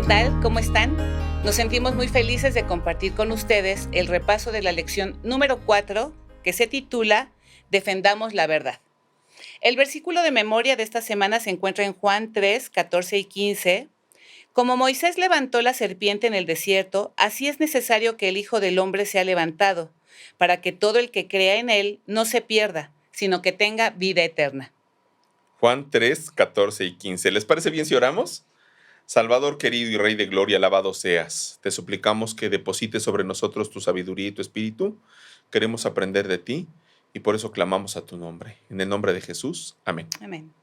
tal? ¿Cómo están? Nos sentimos muy felices de compartir con ustedes el repaso de la lección número 4, que se titula Defendamos la verdad. El versículo de memoria de esta semana se encuentra en Juan 3, 14 y 15. Como Moisés levantó la serpiente en el desierto, así es necesario que el Hijo del Hombre sea levantado, para que todo el que crea en él no se pierda, sino que tenga vida eterna. Juan 3, 14 y 15. ¿Les parece bien si oramos? Salvador querido y Rey de gloria, alabado seas. Te suplicamos que deposites sobre nosotros tu sabiduría y tu espíritu. Queremos aprender de ti y por eso clamamos a tu nombre. En el nombre de Jesús. Amén. Amén.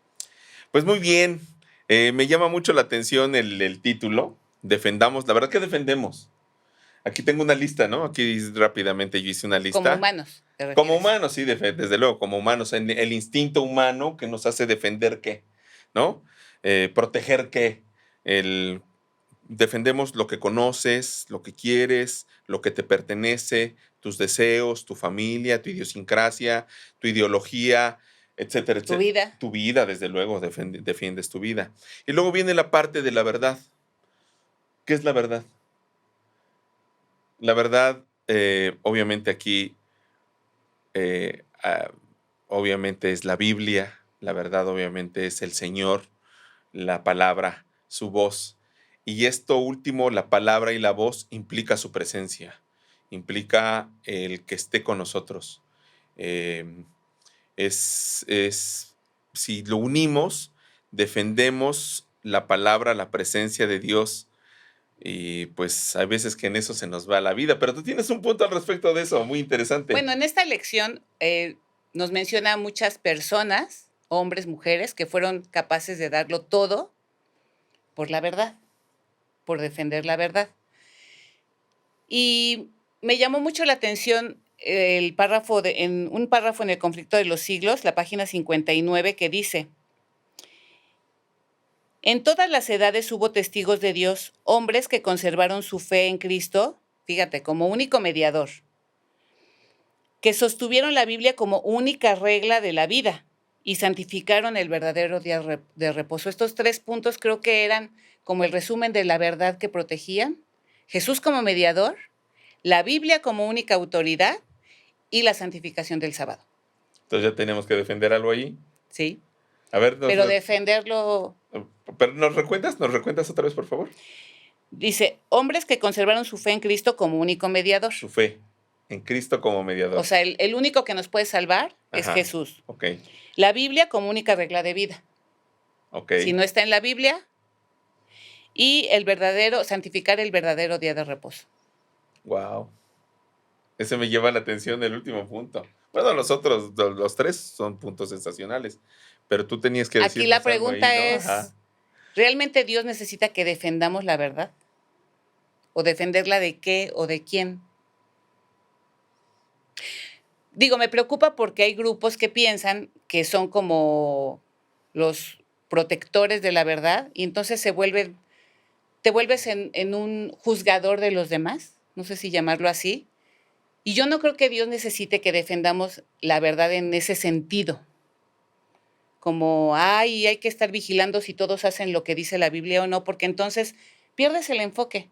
Pues muy bien. Me llama mucho la atención el título. Defendamos. La verdad que defendemos. Aquí tengo una lista, ¿no? Aquí rápidamente yo hice una lista. Como humanos. Como humanos, sí, desde luego, como humanos. El instinto humano que nos hace defender qué, ¿no? Proteger qué. Defendemos lo que conoces, lo que quieres, lo que te pertenece, tus deseos, tu familia, tu idiosincrasia, tu ideología, etcétera, etcétera. Tu vida. Tu vida, desde luego, defiendes tu vida. Y luego viene la parte de la verdad. ¿Qué es la verdad? La verdad, obviamente aquí, obviamente es la Biblia, la verdad obviamente es el Señor, la palabra, su voz. Y esto último, la palabra y la voz, implica su presencia, implica el que esté con nosotros. Si lo unimos, defendemos la palabra, la presencia de Dios. Y pues hay veces que en eso se nos va la vida, pero tú tienes un punto al respecto de eso, muy interesante. Bueno, en esta lección nos menciona a muchas personas, hombres, mujeres, que fueron capaces de darlo todo por la verdad, por defender la verdad. Y me llamó mucho la atención un párrafo en El conflicto de los siglos, la página 59, que dice: en todas las edades hubo testigos de Dios, hombres que conservaron su fe en Cristo, fíjate, como único mediador, que sostuvieron la Biblia como única regla de la vida y santificaron el verdadero día de reposo. Estos 3 puntos creo que eran como el resumen de la verdad que protegían: Jesús como mediador, la Biblia como única autoridad y la santificación del sábado. Entonces ya tenemos que defender algo ahí. Sí. A ver, pero defenderlo. Pero ¿nos recuentas otra vez, por favor? Dice, hombres que conservaron su fe en Cristo como único mediador. Su fe en Cristo como mediador. O sea, el único que nos puede salvar es Jesús. Ok. La Biblia como única regla de vida. Ok. Si no está en la Biblia, y santificar el verdadero día de reposo. Wow. Ese me lleva la atención el último punto. Bueno, los otros, los 3 son puntos sensacionales, pero tú tenías que decir. Aquí la pregunta es, ¿realmente Dios necesita que defendamos la verdad? ¿O defenderla de qué o de quién? Digo, me preocupa porque hay grupos que piensan que son como los protectores de la verdad y entonces te vuelves en un juzgador de los demás, no sé si llamarlo así. Y yo no creo que Dios necesite que defendamos la verdad en ese sentido. Como, hay que estar vigilando si todos hacen lo que dice la Biblia o no, porque entonces pierdes el enfoque.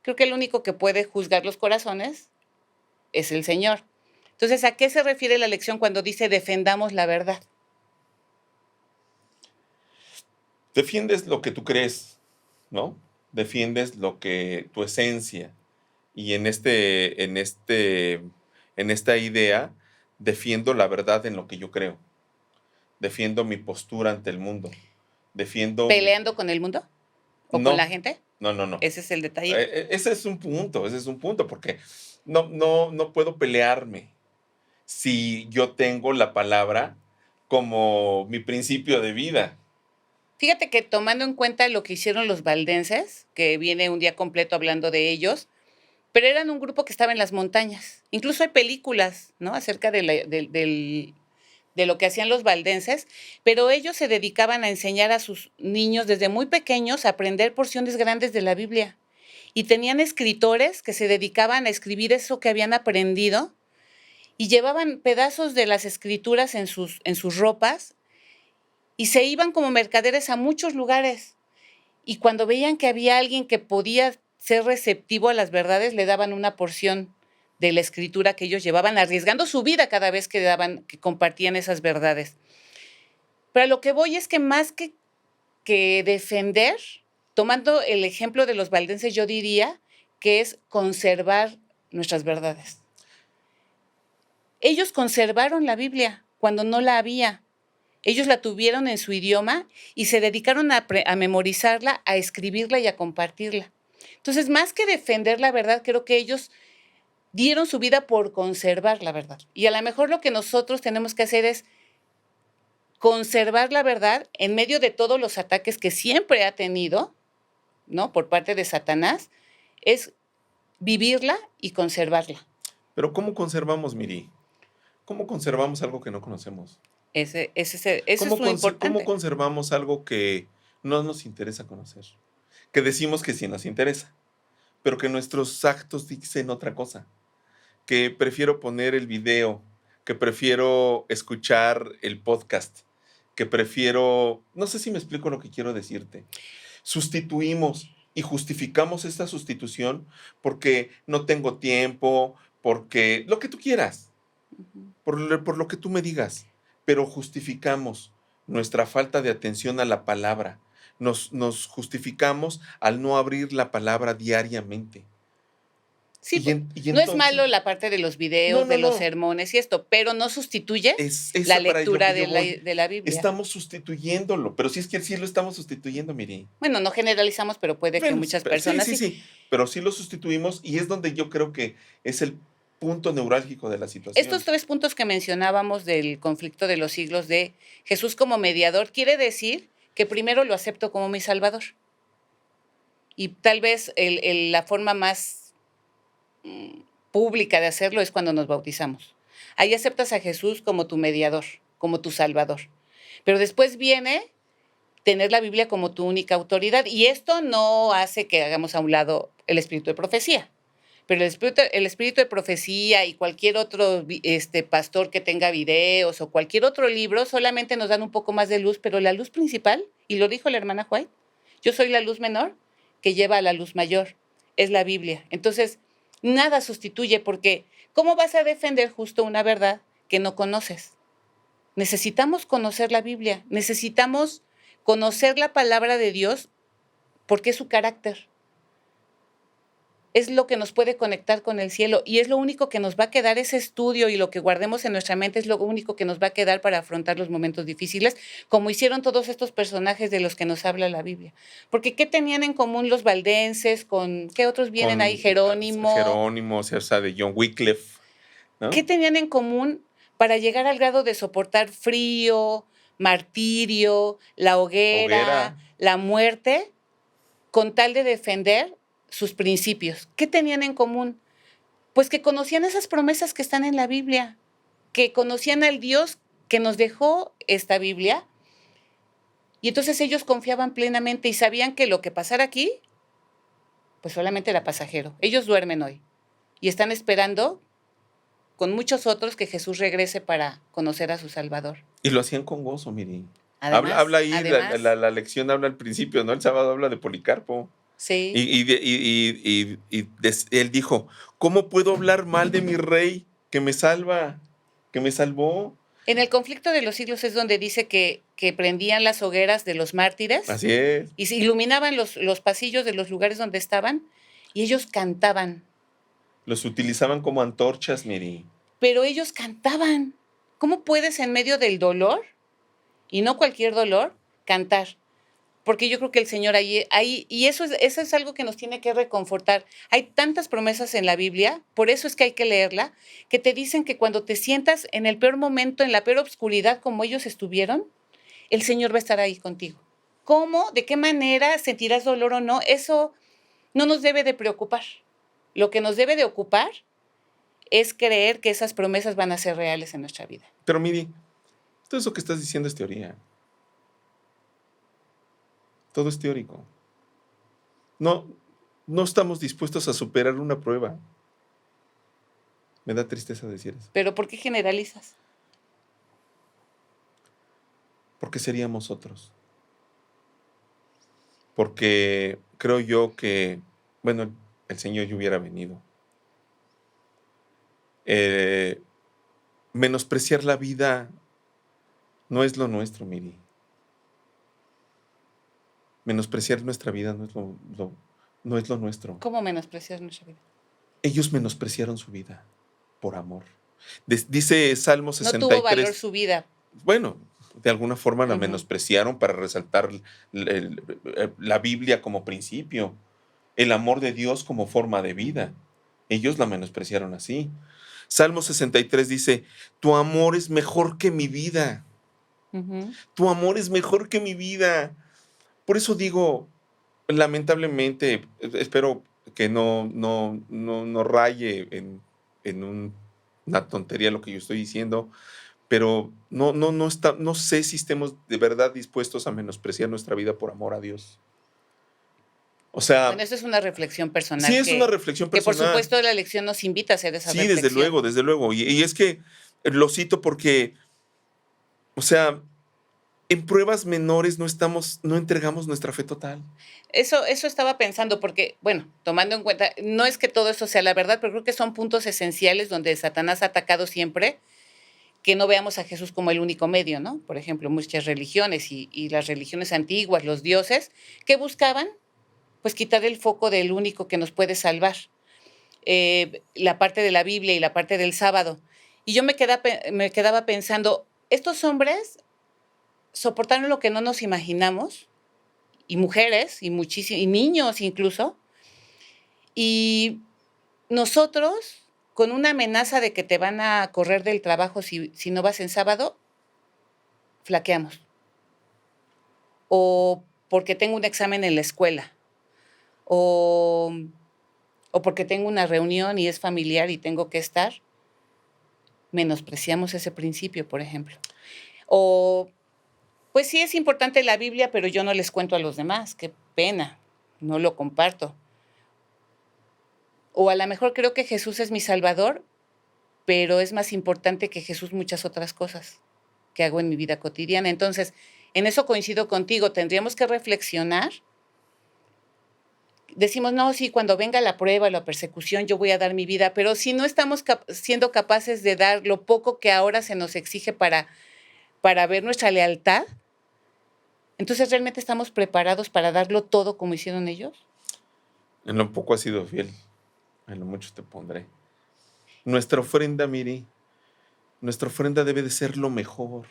Creo que el único que puede juzgar los corazones es el Señor. Entonces, ¿a qué se refiere la lección cuando dice defendamos la verdad? Defiendes lo que tú crees, ¿no? Defiendes tu esencia. Y en esta idea, defiendo la verdad en lo que yo creo. Defiendo mi postura ante el mundo. ¿Peleando con el mundo? ¿O con la gente? No. Ese es el detalle. Ese es un punto, porque no puedo pelearme si yo tengo la palabra como mi principio de vida. Fíjate que tomando en cuenta lo que hicieron los valdenses, que viene un día completo hablando de ellos, pero eran un grupo que estaba en las montañas. Incluso hay películas, ¿no?, acerca de lo que hacían los valdenses, pero ellos se dedicaban a enseñar a sus niños desde muy pequeños a aprender porciones grandes de la Biblia. Y tenían escritores que se dedicaban a escribir eso que habían aprendido y llevaban pedazos de las escrituras en sus ropas y se iban como mercaderes a muchos lugares. y cuando veían que había alguien que podía ser receptivo a las verdades, le daban una porción de la escritura que ellos llevaban, arriesgando su vida cada vez que compartían esas verdades. Pero a lo que voy es que más que defender, tomando el ejemplo de los valdenses, yo diría que es conservar nuestras verdades. Ellos conservaron la Biblia cuando no la había. Ellos la tuvieron en su idioma y se dedicaron a memorizarla, a escribirla y a compartirla. Entonces, más que defender la verdad, creo que ellos dieron su vida por conservar la verdad. Y a lo mejor lo que nosotros tenemos que hacer es conservar la verdad en medio de todos los ataques que siempre ha tenido, ¿no?, por parte de Satanás, es vivirla y conservarla. Pero ¿cómo conservamos, Miri? ¿Cómo conservamos algo que no conocemos? Eso es lo importante. ¿Cómo conservamos algo que no nos interesa conocer? Que decimos que sí nos interesa, pero que nuestros actos dicen otra cosa. Que prefiero poner el video, que prefiero escuchar el podcast, que prefiero... No sé si me explico lo que quiero decirte. Sustituimos y justificamos esta sustitución porque no tengo tiempo, porque lo que tú quieras, por lo que tú me digas, pero justificamos nuestra falta de atención a la palabra. Nos justificamos al no abrir la palabra diariamente. Sí, Y no es entonces, malo la parte de los videos, de los sermones y esto, pero no sustituye la lectura de la Biblia. Estamos sustituyéndolo, pero si es que sí lo estamos sustituyendo, Miri. Bueno, no generalizamos, pero puede que muchas personas sí, pero sí lo sustituimos y es donde yo creo que es el punto neurálgico de la situación. Estos 3 puntos que mencionábamos del conflicto de los siglos de Jesús como mediador, quiere decir que primero lo acepto como mi Salvador. Y tal vez la forma más pública de hacerlo es cuando nos bautizamos. Ahí aceptas a Jesús como tu mediador, como tu Salvador. Pero después viene tener la Biblia como tu única autoridad. Y esto no hace que hagamos a un lado el espíritu de profecía. Pero el espíritu de profecía y cualquier otro pastor que tenga videos o cualquier otro libro solamente nos dan un poco más de luz, pero la luz principal, y lo dijo la hermana White, yo soy la luz menor que lleva a la luz mayor, es la Biblia. Entonces, nada sustituye, porque ¿cómo vas a defender justo una verdad que no conoces? Necesitamos conocer la Biblia, necesitamos conocer la palabra de Dios porque es su carácter. Es lo que nos puede conectar con el cielo y es lo único que nos va a quedar ese estudio, y lo que guardemos en nuestra mente es lo único que nos va a quedar para afrontar los momentos difíciles, como hicieron todos estos personajes de los que nos habla la Biblia. Porque ¿qué tenían en común los valdenses qué otros vienen ahí? Jerónimo, o sea, de John Wycliffe, ¿no? ¿Qué tenían en común para llegar al grado de soportar frío, martirio, la hoguera, la muerte, con tal de defender sus principios? ¿Qué tenían en común? Pues que conocían esas promesas que están en la Biblia, que conocían al Dios que nos dejó esta Biblia, y entonces ellos confiaban plenamente y sabían que lo que pasara aquí, pues solamente era pasajero. Ellos duermen hoy y están esperando con muchos otros que Jesús regrese para conocer a su Salvador. Y lo hacían con gozo, Miri. Además, habla ahí, la lección habla al principio, ¿no? El sábado habla de Policarpo. Sí. Y él dijo, ¿cómo puedo hablar mal de mi rey que me salva, que me salvó? En el conflicto de los siglos es donde dice que prendían las hogueras de los mártires. Así es. Y se iluminaban los pasillos de los lugares donde estaban y ellos cantaban. Los utilizaban como antorchas, Miri. Pero ellos cantaban. ¿Cómo puedes en medio del dolor, y no cualquier dolor, cantar? Porque yo creo que el Señor ahí y eso es algo que nos tiene que reconfortar. Hay tantas promesas en la Biblia, por eso es que hay que leerla, que te dicen que cuando te sientas en el peor momento, en la peor obscuridad como ellos estuvieron, el Señor va a estar ahí contigo. ¿Cómo? ¿De qué manera? ¿Sentirás dolor o no? Eso no nos debe de preocupar. Lo que nos debe de ocupar es creer que esas promesas van a ser reales en nuestra vida. Pero Miri, todo eso que estás diciendo es teoría. Todo es teórico. No estamos dispuestos a superar una prueba. Me da tristeza decir eso. ¿Pero por qué generalizas? Porque seríamos otros. porque creo yo que, bueno, el Señor ya hubiera venido. Eh, Menospreciar la vida no es lo nuestro, Miri. Menospreciar nuestra vida no es lo nuestro. ¿Cómo menospreciar nuestra vida? Ellos menospreciaron su vida por amor. Dice Salmo No tuvo valor 63. su vida. Bueno, de alguna forma la Ujú. menospreciaron para resaltar la Biblia como principio, el amor de Dios como forma de vida. Ellos la menospreciaron así. Salmo 63 dice, tu amor es mejor que mi vida. Ujú. Tu amor es mejor que mi vida. Por eso digo, lamentablemente, espero que no raye en una tontería lo que yo estoy diciendo, pero no sé si estemos de verdad dispuestos a menospreciar nuestra vida por amor a Dios. O sea, Bueno, eso es una reflexión sí personal es una reflexión que por personal. supuesto la lección nos invita a hacer esa Sí, desde reflexión. luego, desde luego. Y es que lo cito porque, o sea, en pruebas menores no entregamos nuestra fe total. Eso estaba pensando porque, bueno, tomando en cuenta, no es que todo eso sea la verdad, pero creo que son puntos esenciales donde Satanás ha atacado siempre que no veamos a Jesús como el único medio, ¿no? Por ejemplo, muchas religiones y las religiones antiguas, los dioses, que buscaban, pues, quitar el foco del único que nos puede salvar. La parte de la Biblia y la parte del sábado. Y yo me quedaba pensando, estos hombres soportaron lo que no nos imaginamos, y mujeres, y niños incluso, y nosotros, con una amenaza de que te van a correr del trabajo si no vas en sábado, flaqueamos. O porque tengo un examen en la escuela, o, o porque tengo una reunión y es familiar y tengo que estar, menospreciamos ese principio, por ejemplo. O, pues sí es importante la Biblia, pero yo no les cuento a los demás, qué pena, no lo comparto. O a lo mejor creo que Jesús es mi salvador, pero es más importante que Jesús muchas otras cosas que hago en mi vida cotidiana. Entonces, en eso coincido contigo, tendríamos que reflexionar. Decimos, no, sí, cuando venga la prueba, la persecución, yo voy a dar mi vida, pero si no estamos siendo capaces de dar lo poco que ahora se nos exige para ver nuestra lealtad, entonces realmente estamos preparados para darlo todo como hicieron ellos. En lo poco has sido fiel, en lo mucho te pondré. Nuestra ofrenda, Miri, nuestra ofrenda debe de ser lo mejor.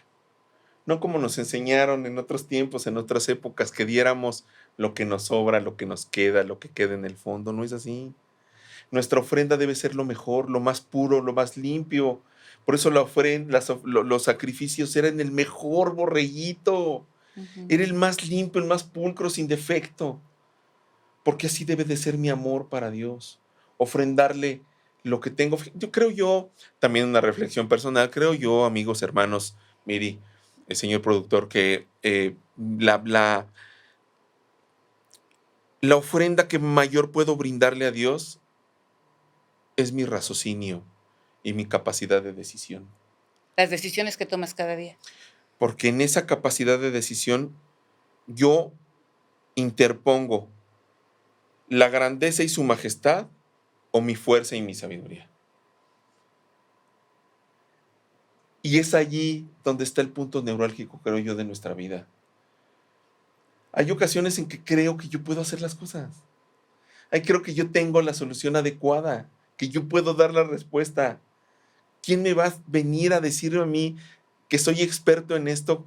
No como nos enseñaron en otros tiempos, en otras épocas, que diéramos lo que nos sobra, lo que nos queda, lo que queda en el fondo. No es así. Nuestra ofrenda debe ser lo mejor, lo más puro, lo más limpio. Por eso la ofrenda, los sacrificios eran el mejor borreguito. Uh-huh. Era el más limpio, el más pulcro, sin defecto. Porque así debe de ser mi amor para Dios. Ofrendarle lo que tengo. Yo, también una reflexión personal, creo yo, amigos, hermanos, Miri, el señor productor, que la ofrenda que mayor puedo brindarle a Dios es mi raciocinio y mi capacidad de decisión. Las decisiones que tomas cada día. Porque en esa capacidad de decisión yo interpongo la grandeza y su majestad o mi fuerza y mi sabiduría. Y es allí donde está el punto neurálgico, creo yo, de nuestra vida. Hay ocasiones en que creo que yo puedo hacer las cosas. Creo que yo tengo la solución adecuada, que yo puedo dar la respuesta. ¿Quién me va a venir a decir a mí que soy experto en esto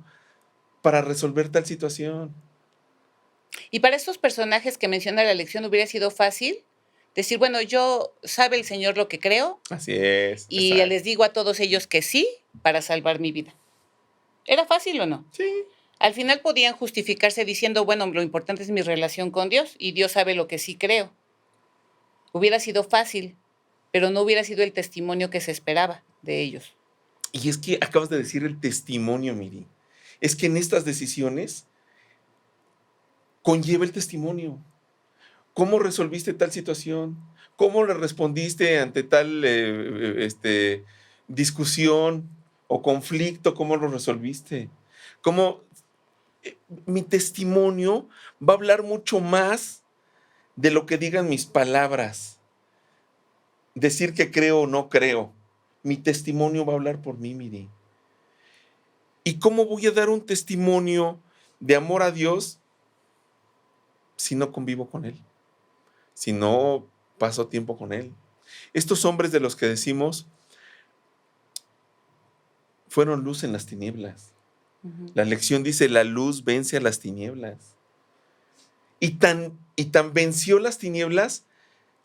para resolver tal situación? Y para estos personajes que menciona la lección, hubiera sido fácil decir, bueno, yo sabe el Señor lo que creo. Así es. Y Exacto. les digo a todos ellos que sí para salvar mi vida. ¿Era fácil o no? Sí. Al final podían justificarse diciendo, bueno, lo importante es mi relación con Dios y Dios sabe lo que sí creo. Hubiera sido fácil, pero no hubiera sido el testimonio que se esperaba de ellos. Y es que acabas de decir el testimonio, Miri. Es que en estas decisiones conlleva el testimonio. ¿Cómo resolviste tal situación? ¿Cómo le respondiste ante tal discusión o conflicto? ¿Cómo lo resolviste? ¿Cómo mi testimonio va a hablar mucho más de lo que digan mis palabras. Decir que creo o no creo. Mi testimonio va a hablar por mí, Miri. ¿Y cómo voy a dar un testimonio de amor a Dios si no convivo con Él? Si no paso tiempo con Él. Estos hombres de los que decimos fueron luz en las tinieblas. Ujú. La lección dice, la luz vence a las tinieblas. Y tan venció las tinieblas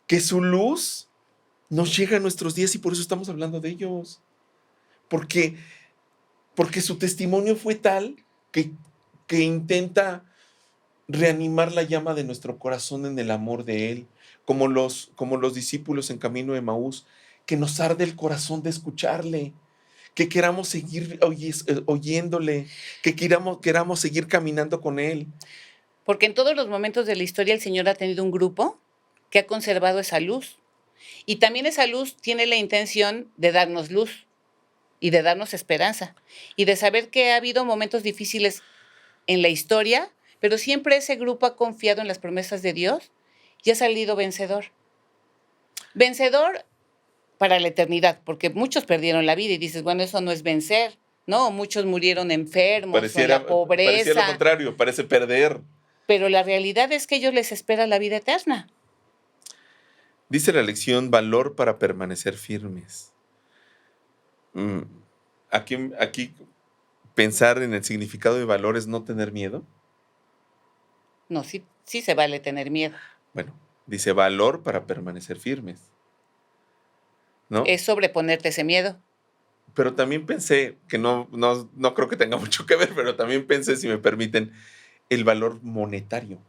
que su luz nos llega a nuestros días y por eso estamos hablando de ellos. Porque su testimonio fue tal que intenta reanimar la llama de nuestro corazón en el amor de Él, como los discípulos en camino de Emaús, que nos arde el corazón de escucharle, que queramos seguir oyéndole, que queramos seguir caminando con Él. Porque en todos los momentos de la historia el Señor ha tenido un grupo que ha conservado esa luz. Y también esa luz tiene la intención de darnos luz y de darnos esperanza y de saber que ha habido momentos difíciles en la historia, pero siempre ese grupo ha confiado en las promesas de Dios y ha salido vencedor. Vencedor para la eternidad, porque muchos perdieron la vida y dices, bueno, eso no es vencer, ¿no? Muchos murieron enfermos o en la Parecía lo pobreza, contrario, parece perder. pero la realidad es que ellos les espera la vida eterna. Dice la lección, valor para permanecer firmes. Aquí pensar en el significado de valor es no tener miedo. No, sí se vale tener miedo. Bueno, dice valor para permanecer firmes, ¿no? Es sobreponerte ese miedo. Pero también pensé, que no creo que tenga mucho que ver, pero también pensé, si me permiten, el valor monetario.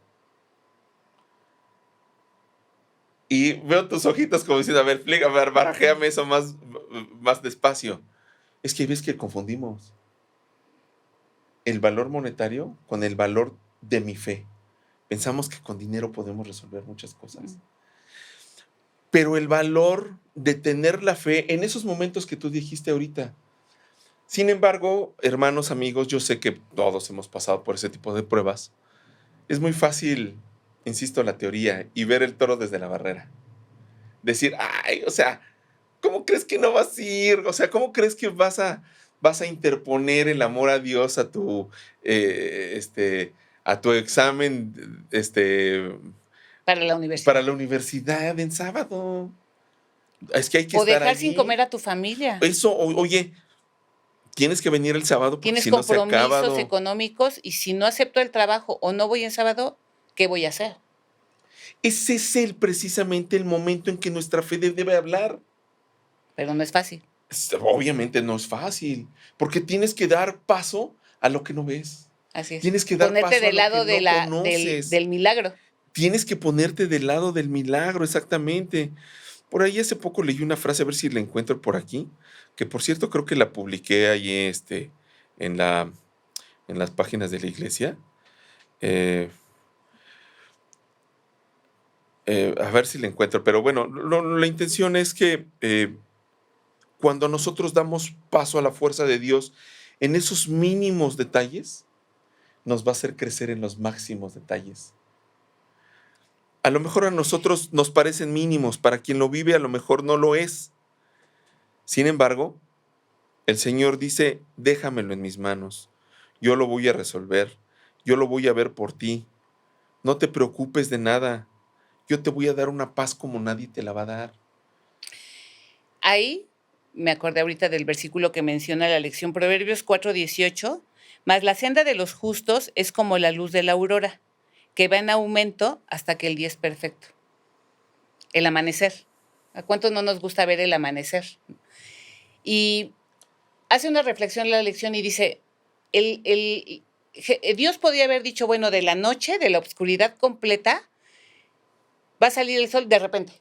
Y veo tus ojitos como diciendo, a ver, barajéame eso más despacio. Es que ves que confundimos el valor monetario con el valor de mi fe. Pensamos que con dinero podemos resolver muchas cosas. Pero el valor de tener la fe en esos momentos que tú dijiste ahorita. Sin embargo, hermanos, amigos, yo sé que todos hemos pasado por ese tipo de pruebas. Es muy fácil, insisto, la teoría y ver el toro desde la barrera. Decir, ay, o sea, ¿cómo crees que no vas a ir? O sea, ¿cómo crees que vas a interponer el amor a Dios a tu examen para la universidad? Para la universidad en sábado. Es que hay que o estar dejar allí. sin comer a tu familia. Eso, oye, tienes que venir el sábado porque tienes si no se acaba. compromisos económicos y si no acepto el trabajo o no voy en sábado, ¿qué voy a hacer? Ese es precisamente el momento en que nuestra fe debe hablar. Pero no es fácil. Obviamente no es fácil, porque tienes que dar paso a lo que no ves. Así es. Tienes que dar ponerte paso del a lo lado que no conoces. del milagro. Tienes que ponerte del lado del milagro, exactamente. Por ahí hace poco leí una frase, a ver si la encuentro por aquí, que por cierto creo que la publiqué ahí en las páginas de la iglesia. A ver si la encuentro, pero bueno, la intención es que cuando nosotros damos paso a la fuerza de Dios en esos mínimos detalles, nos va a hacer crecer en los máximos detalles. A lo mejor a nosotros nos parecen mínimos, para quien lo vive a lo mejor no lo es. Sin embargo, el Señor dice, déjamelo en mis manos, yo lo voy a resolver, yo lo voy a ver por ti, no te preocupes de nada, yo te voy a dar una paz como nadie te la va a dar. Ahí me acordé ahorita del versículo que menciona la lección, Proverbios 4:18, mas la senda de los justos es como la luz de la aurora, que va en aumento hasta que el día es perfecto. El amanecer. ¿A cuántos no nos gusta ver el amanecer? Y hace una reflexión la lección y dice, Dios podía haber dicho, bueno, de la noche, de la oscuridad completa, va a salir el sol de repente,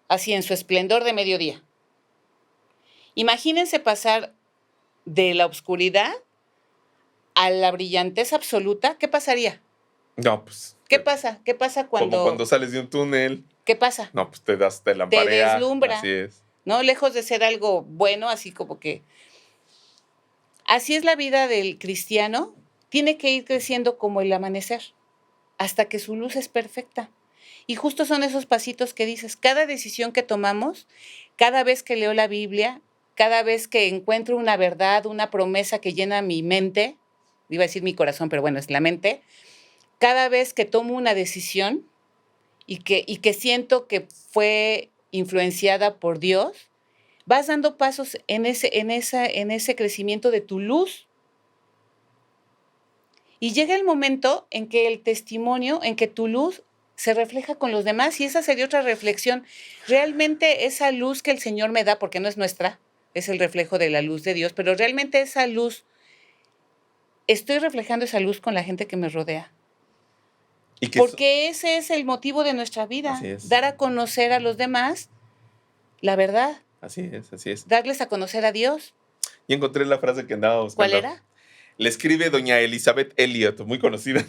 así en su esplendor de mediodía. Imagínense pasar de la oscuridad a la brillantez absoluta, ¿qué pasaría? No, pues. ¿Qué pasa? ¿Qué pasa cuando? Como cuando sales de un túnel. ¿Qué pasa? No, pues te lamparea. Te deslumbra. Así es. ¿No? Lejos de ser algo bueno, así como que... Así es la vida del cristiano tiene que ir creciendo como el amanecer, hasta que su luz es perfecta. Y justo son esos pasitos que dices, cada decisión que tomamos, cada vez que leo la Biblia, cada vez que encuentro una verdad, una promesa que llena mi mente, iba a decir mi corazón, pero bueno, es la mente, cada vez que tomo una decisión y que siento que fue influenciada por Dios, vas dando pasos en ese crecimiento de tu luz. Y llega el momento en que el testimonio, en que tu luz se refleja con los demás, y esa sería otra reflexión. Realmente esa luz que el Señor me da, porque no es nuestra, es el reflejo de la luz de Dios, pero realmente esa luz, estoy reflejando esa luz con la gente que me rodea. Y que Porque ese es el motivo de nuestra vida, así es. dar a conocer a los demás la verdad, Así es, así es. darles a conocer a Dios. Y encontré la frase que andaba ¿Cuál buscando. era? Le escribe doña Elizabeth Elliot, muy conocida.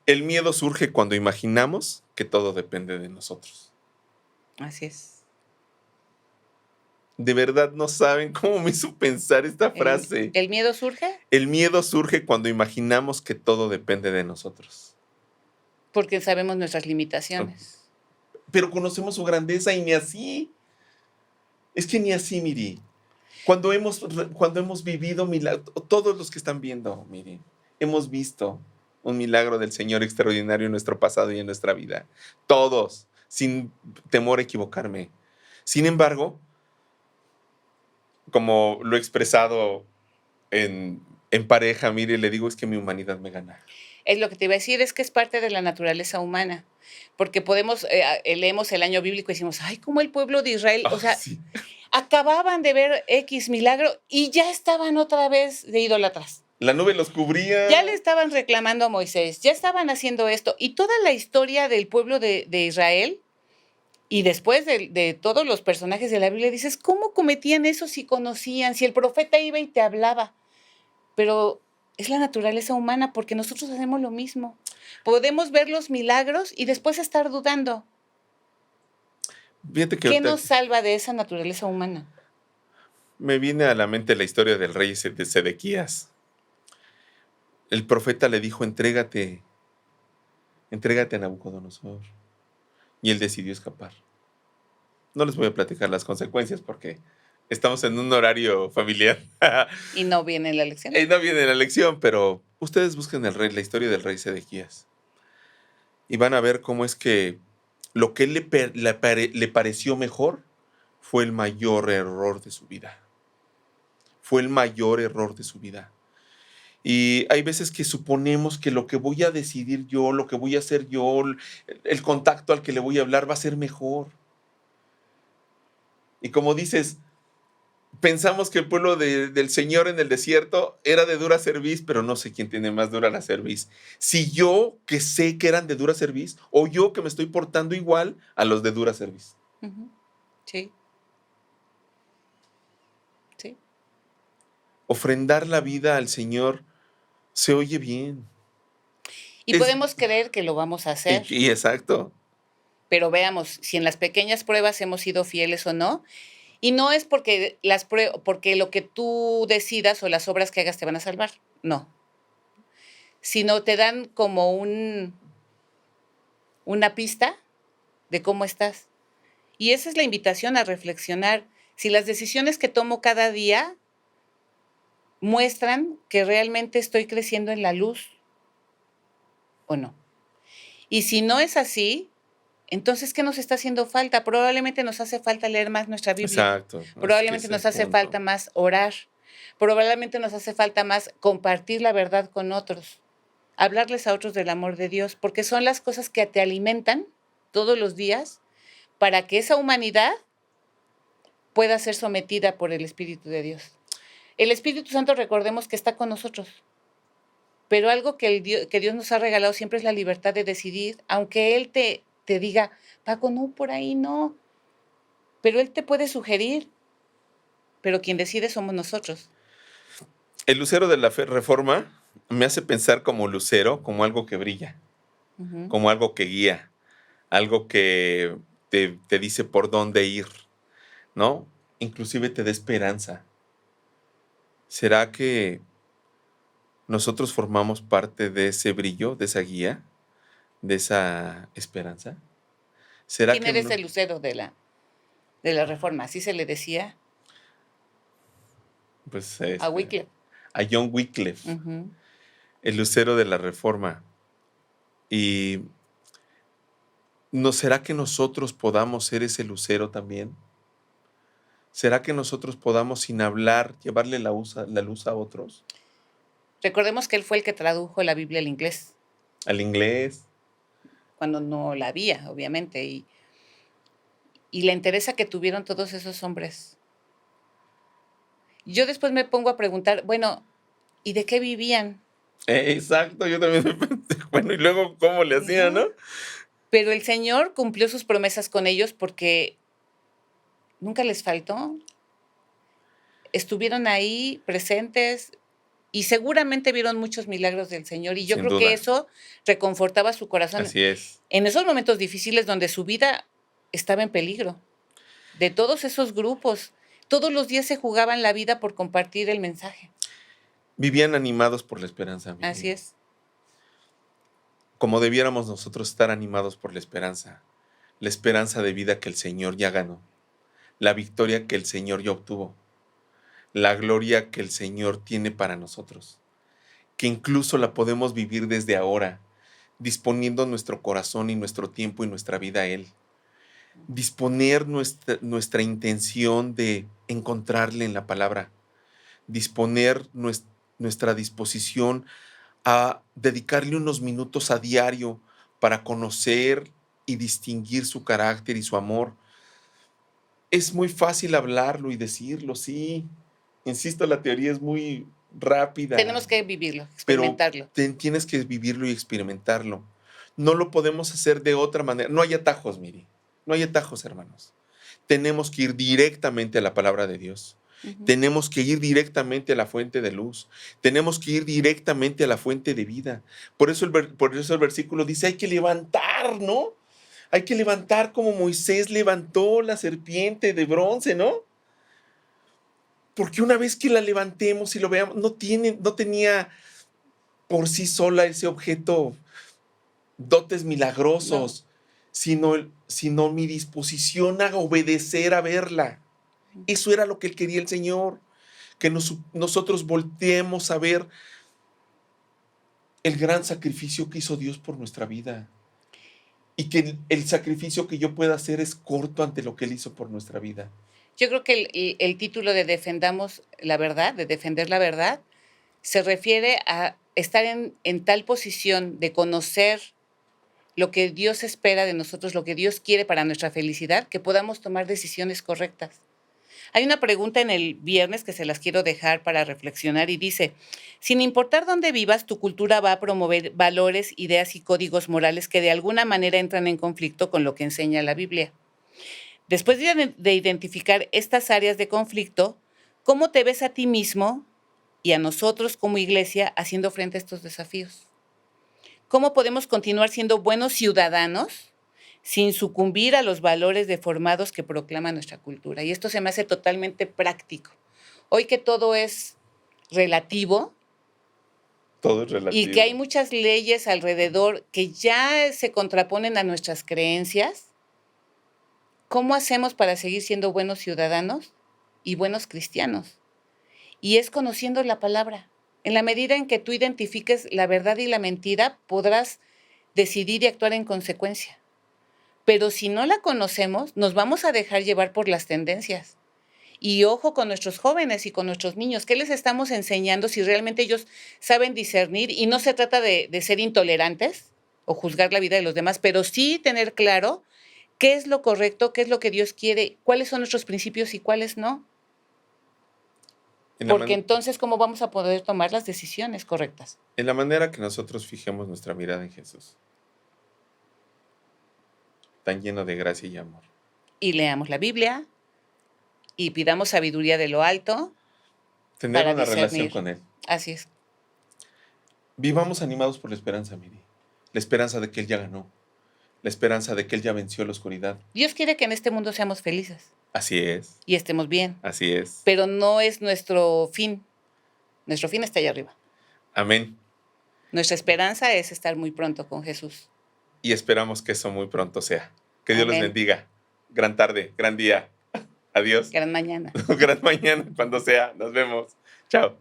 El miedo surge cuando imaginamos que todo depende de nosotros. Así es. De verdad no saben cómo me hizo pensar esta frase. ¿El miedo surge? El miedo surge cuando imaginamos que todo depende de nosotros. Porque sabemos nuestras limitaciones. Pero conocemos su grandeza y ni así. Es que ni así, Miri. Cuando hemos vivido milagros, todos los que están viendo, Miri, hemos visto un milagro del Señor extraordinario en nuestro pasado y en nuestra vida. Todos, sin temor a equivocarme. Sin embargo, como lo he expresado en pareja, mire, le digo, es que mi humanidad me gana. Es lo que te iba a decir, es que es parte de la naturaleza humana. Porque leemos el año bíblico y decimos, ay, como el pueblo de Israel, o sea, Sí. acababan de ver X milagro y ya estaban otra vez de idólatras. La nube los cubría. Ya le estaban reclamando a Moisés, ya estaban haciendo esto. Y toda la historia del pueblo de Israel, y después de todos los personajes de la Biblia, dices, ¿cómo cometían eso si conocían? Si el profeta iba y te hablaba. Pero es la naturaleza humana, porque nosotros hacemos lo mismo. Podemos ver los milagros y después estar dudando. Fíjate que ¿Qué ahorita nos salva de esa naturaleza humana? me viene a la mente la historia del rey de Sedequías. El profeta le dijo, entrégate a Nabucodonosor. Y él decidió escapar. No les voy a platicar las consecuencias porque estamos en un horario familiar. Y no viene la lección. No viene la lección, pero ustedes busquen la historia del rey Sedequías. Y van a ver cómo es que lo que él le pareció mejor fue el mayor error de su vida. Fue el mayor error de su vida. Y hay veces que suponemos que lo que voy a decidir yo, lo que voy a hacer yo, el contacto al que le voy a hablar va a ser mejor. Y como dices, pensamos que el pueblo del Señor en el desierto era de dura cerviz, pero no sé quién tiene más dura la cerviz. Si yo que sé que eran de dura cerviz o yo que me estoy portando igual a los de dura cerviz. Uh-huh. Sí. Sí. Ofrendar la vida al Señor se oye bien. Y podemos creer que lo vamos a hacer. Y exacto. Pero veamos si en las pequeñas pruebas hemos sido fieles o no. Y no es porque porque lo que tú decidas o las obras que hagas te van a salvar, no. Sino te dan como una pista de cómo estás. Y esa es la invitación a reflexionar. Si las decisiones que tomo cada día muestran que realmente estoy creciendo en la luz o no. Y si no es así, entonces, ¿qué nos está haciendo falta? Probablemente nos hace falta leer más nuestra Biblia. Exacto. Probablemente nos hace falta más orar. Probablemente nos hace falta más compartir la verdad con otros. Hablarles a otros del amor de Dios, porque son las cosas que te alimentan todos los días para que esa humanidad pueda ser sometida por el Espíritu de Dios. El Espíritu Santo, recordemos que está con nosotros, pero algo que Dios nos ha regalado siempre es la libertad de decidir, aunque Él te diga, Paco, no, por ahí no, pero Él te puede sugerir, pero quien decide somos nosotros. El lucero de la Reforma me hace pensar como lucero, como algo que brilla, Uh-huh. como algo que guía, algo que te dice por dónde ir, ¿no? Inclusive te da esperanza. ¿Será que nosotros formamos parte de ese brillo, de esa guía, de esa esperanza. ¿Será ¿Quién que era ese no? lucero de la Reforma? Así se le decía Pues a Wycliffe. a John Wycliffe, Ujú. el lucero de la Reforma. Y ¿no será que nosotros podamos ser ese lucero también? ¿Será que nosotros podamos, sin hablar, llevarle la luz a otros? Recordemos que él fue el que tradujo la Biblia al inglés, Al inglés. cuando no la había, obviamente, y la entereza que tuvieron todos esos hombres. Yo después me pongo a preguntar, bueno, ¿y de qué vivían? Exacto, yo también me pensé, bueno, y luego, ¿cómo le hacían, no? ¿No? Pero el Señor cumplió sus promesas con ellos porque nunca les faltó. Estuvieron ahí presentes y seguramente vieron muchos milagros del Señor. Y yo Sin creo que duda, eso reconfortaba su corazón así es. en esos momentos difíciles donde su vida estaba en peligro. De todos esos grupos, todos los días se jugaban la vida por compartir el mensaje. Vivían animados por la esperanza, Así Miri. es. Como debiéramos nosotros estar animados por la esperanza de vida que el Señor ya ganó, la victoria que el Señor ya obtuvo, la gloria que el Señor tiene para nosotros, que incluso la podemos vivir desde ahora, disponiendo nuestro corazón y nuestro tiempo y nuestra vida a Él. Disponer nuestra intención de encontrarle en la palabra, disponer nuestra disposición a dedicarle unos minutos a diario para conocer y distinguir su carácter y su amor. Es muy fácil hablarlo y decirlo, sí. Insisto, la teoría es muy rápida, Tenemos que vivirlo, pero experimentarlo. tienes que vivirlo y experimentarlo. No lo podemos hacer de otra manera. No hay atajos, Miri. No hay atajos, hermanos. Tenemos que ir directamente a la palabra de Dios. Ujú. Tenemos que ir directamente a la fuente de luz. Tenemos que ir directamente a la fuente de vida. Por eso el versículo dice, hay que levantar, ¿no? Hay que levantar como Moisés levantó la serpiente de bronce, ¿no? Porque una vez que la levantemos y lo veamos, no tenía por sí sola ese objeto dotes No. milagrosos, sino mi disposición a obedecer a verla. Eso era lo que quería el Señor, que nosotros volteemos a ver el gran sacrificio que hizo Dios por nuestra vida. Y que el sacrificio que yo pueda hacer es corto ante lo que Él hizo por nuestra vida. Yo creo que el título de Defendamos la verdad, de defender la verdad, se refiere a estar en tal posición de conocer lo que Dios espera de nosotros, lo que Dios quiere para nuestra felicidad, que podamos tomar decisiones correctas. Hay una pregunta en el viernes que se las quiero dejar para reflexionar y dice, sin importar dónde vivas, tu cultura va a promover valores, ideas y códigos morales que de alguna manera entran en conflicto con lo que enseña la Biblia. Después de identificar estas áreas de conflicto, ¿cómo te ves a ti mismo y a nosotros como iglesia haciendo frente a estos desafíos? ¿Cómo podemos continuar siendo buenos ciudadanos sin sucumbir a los valores deformados que proclama nuestra cultura? Y esto se me hace totalmente práctico. Hoy que todo es relativo Todo es y que hay relativo. muchas leyes alrededor que ya se contraponen a nuestras creencias, ¿cómo hacemos para seguir siendo buenos ciudadanos y buenos cristianos? Y es conociendo la palabra. En la medida en que tú identifiques la verdad y la mentira, podrás decidir y actuar en consecuencia. Pero si no la conocemos, nos vamos a dejar llevar por las tendencias. Y ojo con nuestros jóvenes y con nuestros niños, ¿qué les estamos enseñando si realmente ellos saben discernir? Y no se trata de ser intolerantes o juzgar la vida de los demás, pero sí tener claro qué es lo correcto, qué es lo que Dios quiere, cuáles son nuestros principios y cuáles no. En la, Porque man- entonces, ¿cómo vamos a poder tomar las decisiones correctas? en la manera que nosotros fijemos nuestra mirada en Jesús, tan lleno de gracia y amor. Y leamos la Biblia y pidamos sabiduría de lo alto Tener para una relación discernir. con Él. Así es. Vivamos animados por la esperanza, Miri. La esperanza de que Él ya ganó. La esperanza de que Él ya venció la oscuridad. Dios quiere que en este mundo seamos felices Así es, y estemos bien, así es, pero no es nuestro fin. Nuestro fin está allá arriba. Amén. Nuestra esperanza es estar muy pronto con Jesús. Y esperamos que eso muy pronto sea. Que Dios les Amén. bendiga. Gran tarde, gran día. Adiós. Gran mañana. Gran mañana, cuando sea. Nos vemos. Chao.